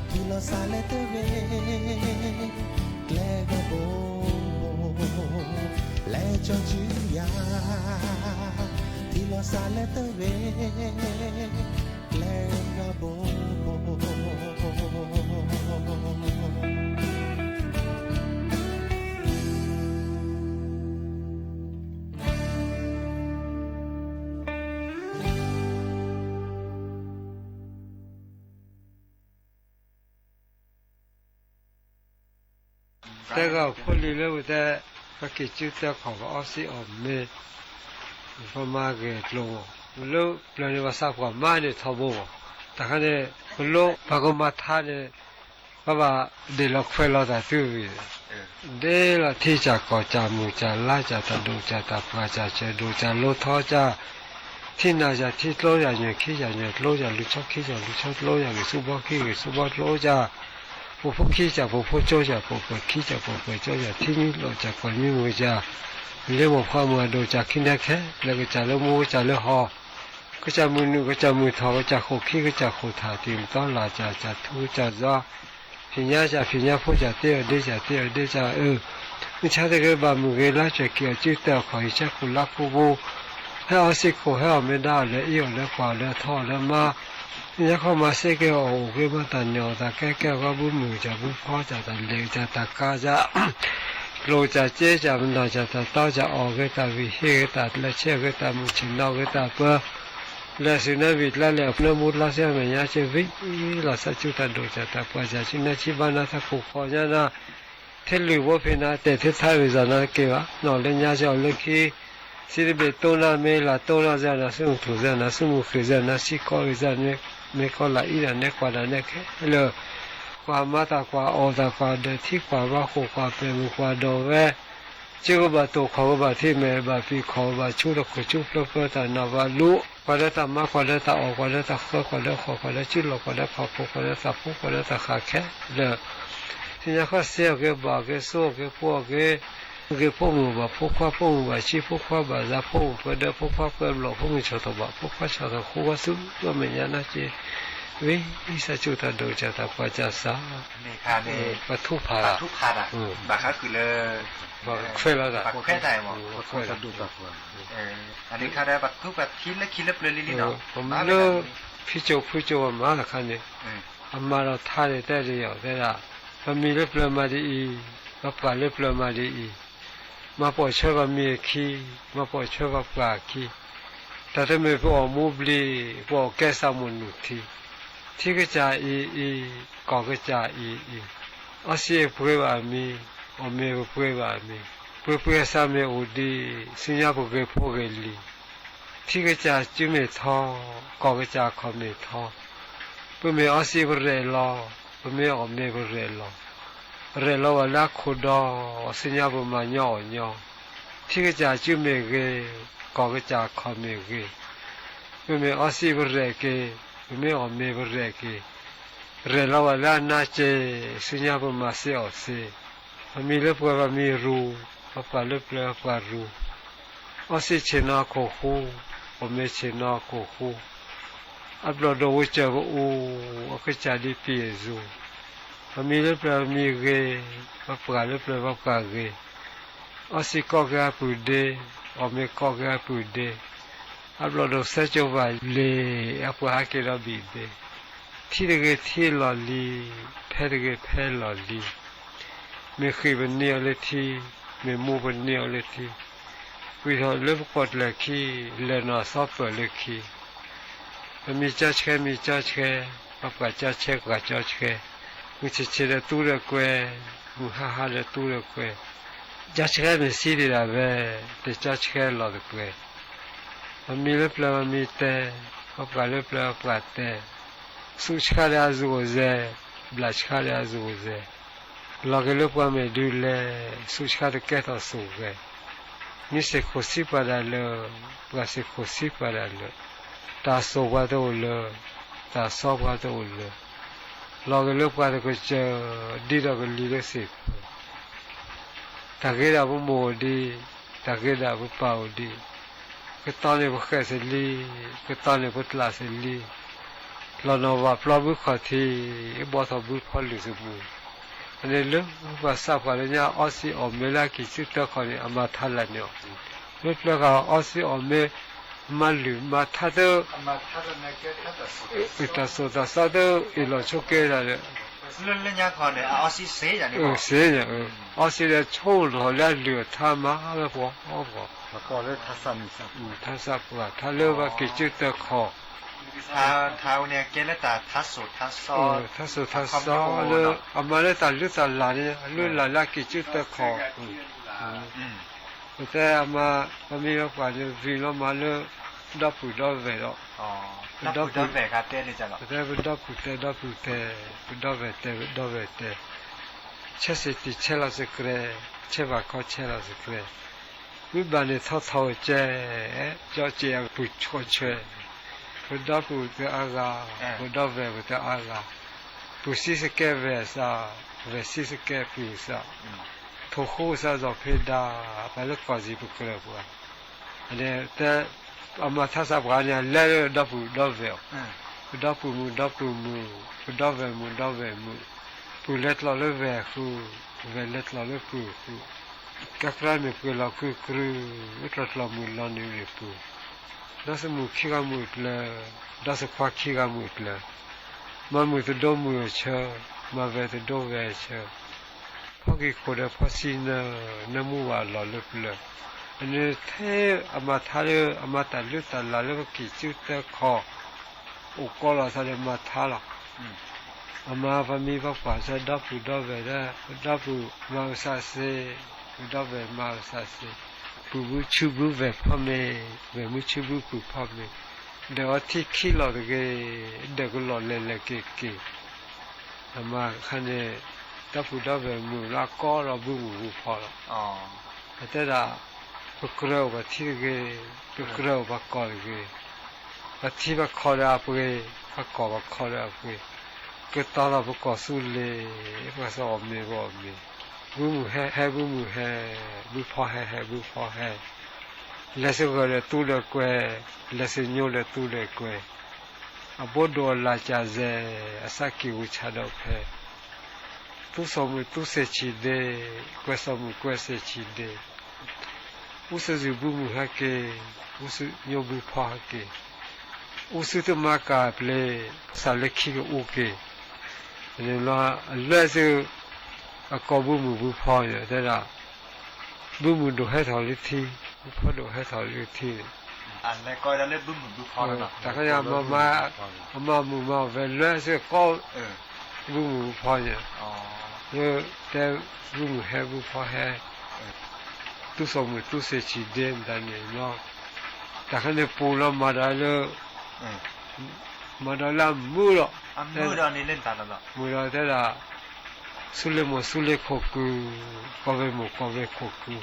ที่ลอซานเตเวแกลกาโบและจอจือยาที่ลอซานเตเวแกลกาโบ这个护理路的那个就在考个20欧美，说嘛个路，路不然话啥个嘛的差不多，但看呢路把个嘛他呢，爸爸得了快乐的对不对？得了天家高家木家拉家的路家的八家家路家路头家。天那家天路家呢，去家呢路家路车去家路车路家个书包去个书包路家。婆婆去家，婆婆做家，婆婆去家，婆婆做家，听老家管你我家，你我怕我老家听得开，那个家了我家了好，个家母女个家母头个家好去个家好他听到老家家土家家，平家家平家婆家第二家你瞧这个把母给拉着给就到可以家苦拉苦不，还要辛苦还要没大了，有了挂了套了嘛。你เข้ามาเสกเอาโอเคมาตันยอตาแก่ๆก็บุมือจะบุพ่อจะตันเลจะตากาจะโลจะเจ๊จะมันจะตาต้าจะออกก็ตาวิเฮก็ตาและเชื่อก็ตามุชินนอกก็ตาเปและสินะวิละแล้วพระมุตละเสียมันยาเชวิละสัจจุตันโดจะตาปะจะชินะชิบานะทักขุขอญานะเทลิวะเพนะแต่เทไทวิจานะเกวะนอเลญญาเจ้าเลคีสิริเบโตนาเมลาโตนาจานะสุทุจานะสุมุขจานะสิขอจานะไม่ก็ละอีนั่นเนี่ยกว่านั่นเนี่ยแค่เลยความมาตากว่าอตากว่าเดที่กว่าว่าโคกว่าเป็นกว่าโดเวชื่อว่าตัวเขาว่าที่แม่ว่าพี่เขาว่าชูดก็ชูเพลเพลแต่นว่ารู้กว่าได้ตามากว่าได้ตาออกกว่าได้ตาเข้ากว่าได้ขอกว่าได้ชื่อหลอกกว่าได้พอพกว่าได้ตาพุกว่าได้ตาขาแค่เลยทีนี้เขาเสียก็บ่าก็สู้ก็พวกก็พวกมึงว่าพวกข้าพวกมึงว่าชีพวกข้าว่าจะพวกเพื่อเดินพวกข้าเพื่อหลอกพวกมึงชอบตัวว่าพวกข้าชอบตัวคู่ว่าสู้ว่าไม่ยันนะเจ้วิสัจจุตันโดจะตาปัจจสานี่ค่ะนี่ปัทุพาระบาค่ะคือเลยบาเฟลละบาแค่ได้มั้งเฟลดูตาอันนี้ค่ะได้ปัทุแบบคิดแล้วเปลือยลิเนาะผมเลิกพี่โจมาละค่ะนี่อามาเราท่าได้เดียวได้ละมันมีเล็บเปลือยมาดีมาปลาเล็บเปลือยมาดีมาปล่อยเชื่อว่ามีขี้มาปล่อยเชื่อว่าปลาขี้แต่ถ้าไม่พอมูบลีพอแก้สามุนนุทีที่ก็จะก่อก็จะอาเซียพูดว่ามีอเมริกพูดว่ามีพูดสามีอุดีสิงคโปร์พูดลีที่ก็จะจุ่มท้อก่อก็จะขมท้อเพื่อมีอาเซียพูดเรลอเพื่อมีอเมริกพูดเรลอว่าลักขุดสิงคโปร์มาย่อที่ก็จะจุ่มเกก่อก็จะขมเกเพื่อมีอาเซียพูดเรเกไม่ออกไม่บริเกเรื่องเราว่าน่าจะสุญญาบุมาเสียเสียมีเล็บว่ามีรูว่าเล็บว่ารูอาศัยเชนาโคคูอเมเชนาโคคู อัปโหลดโดยเจอก็โอ้ก็จะได้เปลี่ยนซูมีเรื่องเปล่ามีเกว่าปลาเรื่องเปล่าว่าปลาเกอาศิก็แก่ปูเดอเมก็แก่ปูเดอัปโหลดเสร็จว่าเลยอัปหาเกลบีเดที่เด็กที่หล่อลีแพ้เด็กแพ้หล่อลีไม่เคยเป็นเนียเลยที่ไม่มูเป็นเนียเลยที่วิธีเลือกกดเลยที่เลนอสอบเปิดเลยที่มีจ้าเชมีจ้าเชปักจ้าเชกับจ้าเชมีเชเดตู้เล็กเวมีฮ่าเดตู้เล็กเวจ้าเชมีสีดีละเวแต่จ้าเชหล่อเล็กเวมีเล็บเล็บมีแต่ปักเล็บเล็บปักแต่สุชาติอาจูเซบลาชาติอาจูเซหล่อเล็บว่าไม่ดูแลสุชาติแก่ต่อสู้เวนี่เสกโคสิปาดาเลปักเสกโคสิปาดาเลตาโซวาโตเลตาซอบวาโตเลลองเลือกว่าก็จะดีดอกลีเลสิตาเกดาบุโมดีตาเกดาบุปาวดีก็ตอนนี้บุคคลเสลีก็ตอนนี้บุตรลาเสลีลอนว่าปลาบุขทีบอทบุขลิสบูอันนี้เรื่องว่าทราบว่าเนี่ยออสิอเมลากิจิตเขาเนี่ยอามาทัลเนี่ยเรื่องแล้วก็ออสิอเมมาลืมมาทัดมาทัดเนี่ยแค่ทัดสุดแต่สุดอีหลอชกเกล้เลยเรื่องเนี่ยเขาเนี่ยอาศิเสียอย่างนี้เสียเนี่ยอาศิเนี่ยโชว์หล่อแล้วเหลือท่ามาแล้วพอแล้วก็เลยทัศน์ทัศน์ว่าถ้าเลือกว่ากิจตขอท้าเนี่ยเกล้แต่ทัศน์ทัศน์เลยอามาเลยแต่เลือกแต่ลาเนี่ยเลือกลากิจตขอแต่อามามีกว่าจะวิ่งแล้วมาเลยดับผู้ดับเวรดับเวรครับเต้นี่จ้ะแต่ดับผู้แต่ดับเวรเชื่อสิที่เชื่อเราสักเร่เชื่อว่าเขาเชื่อเราสักเร่วิบัติท้อเจ้าเจ้าผู้ช่วยเชื่อดับผู้แต่อากาผู้ดับเวรผู้แต่อากาผู้สิสเกเวซ่าเวสิสเกผู้ซ่าทุกคนจะจะพิจารณาไปเรื่องการจีบกันเลยว่าอันนี้แต่อามาทัศน์ว่าเนี่ยเล่ดับผู้ดับเวลผู้เล็ดเราเลือกเวลคือเวลเล็ดเราเลือกผู้ก็ครั้งนี้ผู้เราคือวิตรเรามือเราเนี่ยเลยผู้ดัชมือขี้กันมือเลยดัชควักขี้กันมือเลยมามือตัวดมมือเชื่อมาเวตัวดมเวเชื่อพอกี่คนพอสินะน้ำมูว่าหล่อเลือกเลยอันนี้เท่อามาทาเลยอามาตัดเลือดตัดหล่อเลือกกี่จุดแต่คออุกก็เราทะเลมาทาหรอกอามาพอมีพระป่าจะดับผู้ดับเวได้ดับผู้มาอุตส่าห์เสดับเวมาอุตส่าห์เสผู้บุชูบุเวพ่อแม่เวมุชูบุผู้พ่อแม่เดี๋ยวที่ขี้หล่อเด็กหล่อเล็กเก๋อามาคันนี้ดับผู้ดับเวมือละก็เราบุ้งพอแล้วแต่ละพวกเราบัดที่พวกเราบักกอลบัดที่บักคอราปุยบักกอบักคอราปุยก็ตอนเราบักกอสุเลยบักสอบมีบ่มีบุ้งให้บุ้งให้บุ้งพอให้บุ้งพอให้แล้วสิ่งก็เลยตู้เลยกว่าแล้วสิ่งโยเลยตู้เลยกว่าอบดโดนลาจาเซอาศักกิวชาดอกเพtu somu tu se chide quesomu quese chide usu zubu hake usu nyobu phake usu to maka ple salekhi ko uke ne la lesu akobu mu bu pho ye da da bu mu do hai thaw li thi pho do hai thaw li thi an le ko da le bu mu bu pho na ta ka ya ma mu ma ve lesu ko bu mu pho yeแต่บุ้งแห่บุ้งพอแห่ตู้สมุตู้เสชีเด่นแต่เนี่ยเนาะแต่ขันเนี่ยปูแล้วมาได้เลยมือละมือเรานี่เล่นตาละมือเราแต่ละสุเลขกูก็เวมุก็เวขกู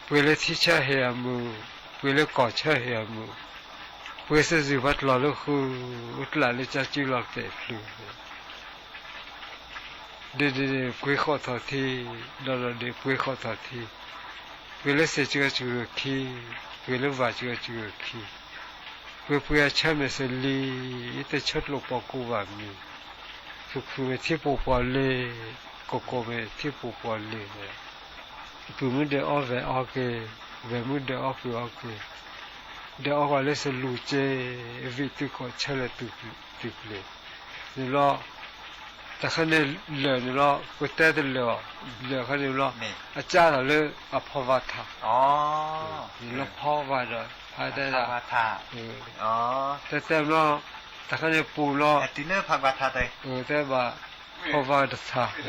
เปลือยที่เช่าเหียมือเปลือยก่อเช่าเหียมือเปลือยเสื้อวัดหล่อลูกคืออุตละเลยจะจิ้วหลอกเตะฟลูเดี๋ยวคุยข้อต่อที่เราเดี๋ยวคุยข้อต่อที่เวลาเสร็จก็จูขี้เวลาว่าจูขี้ พื่อใช้เมสลีแต่ชดลูกปอกูว่ามีคือที่ปูปอเลโกโกเมที่ปูปอเลเนี่ยปูมึงเดออเวอเกเวมึงเดออคืออเกเดออกเลสลูเจวิตุก็เชลตุเลยนี่ละแต่ขันเนี่ยนี่ละก็แต่เดียวเลยขันนี่ละอาจารย์เลยอภวาทานี่ละภวาเลยภวาทาแต่ละแต่ขันเนี่ยปูละติเนอร์ภวาทาเลยแต่ว่าภวาทาเ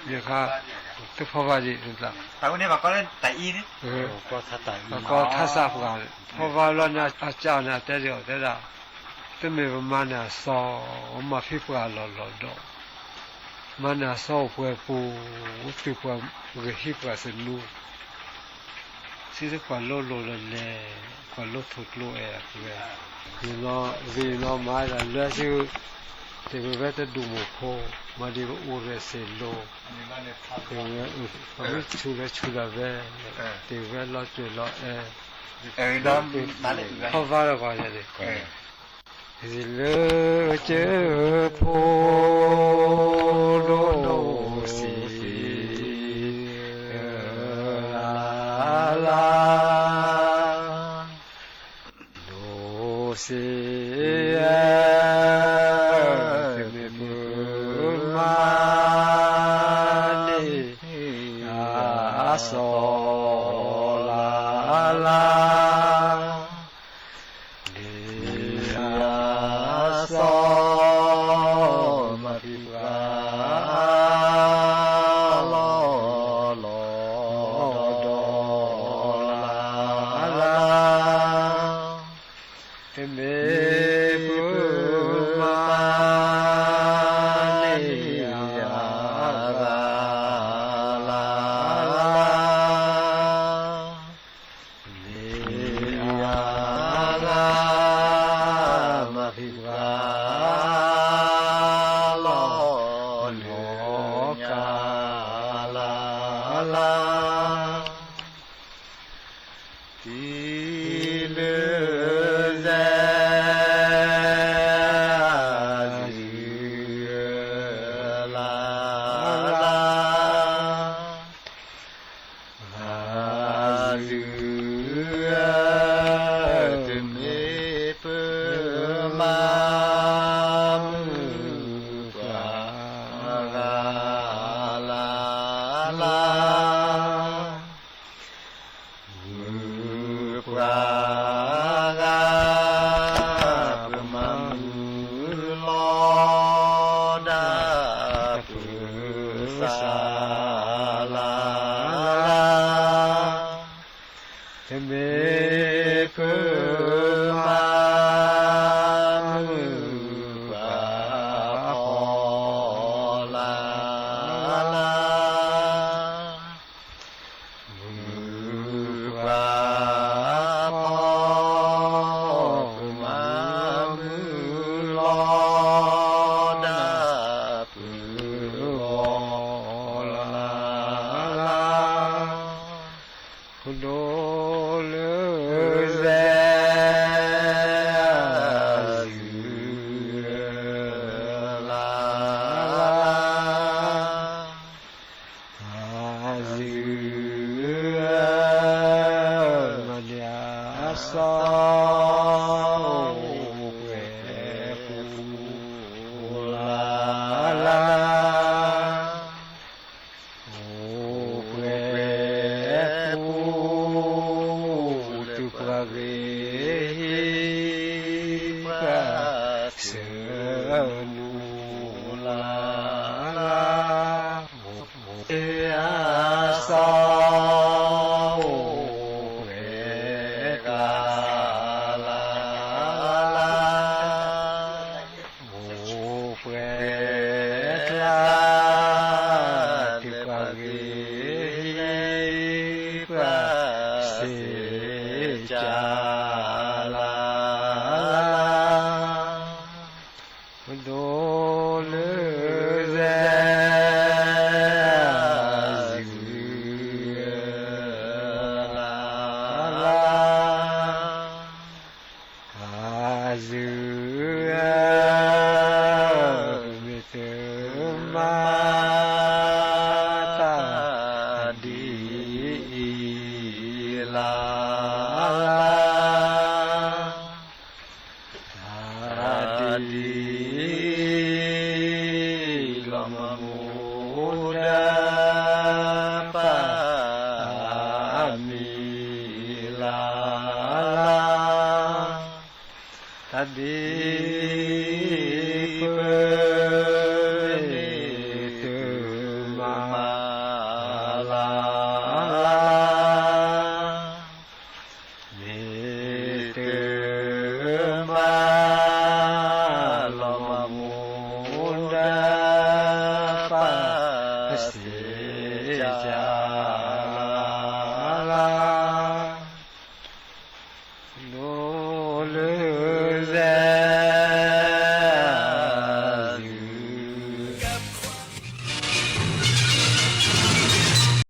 นี่ยค่ะทุกภวาดีสุดละแต่วันนี้บอกก็เล่นแต่อีนี่ก็ทัดแต่ก็ทัดสาบกันภวาละเนี่ยอาจารย์เนี่ยแต่เดียวแต่ละแต่ไม่ประมาณน่ะสอมาพิพาทหลอดมันน่ะสอเพื่อปูติเพื่อพิพาทสนุกสิ่งที่ความโลเลยความโลทุกโลเพื่อวีนอมาแล้วเลือชื่อที่เวทดูโมโพมาดีว่าอุเรเซโลที่เวชูละเวที่เวลอจุลดอมมาเลยเขาว่าแล้วก็อย่างนี้สิเลเจโพโลสีลาโลสีสิเมปุมานิอาโซลาลาเ มาตาดีลาดีลมมูดาปามีลาตาดีเปนิตุมาลาเมตุมาลมมูดาปาเสจา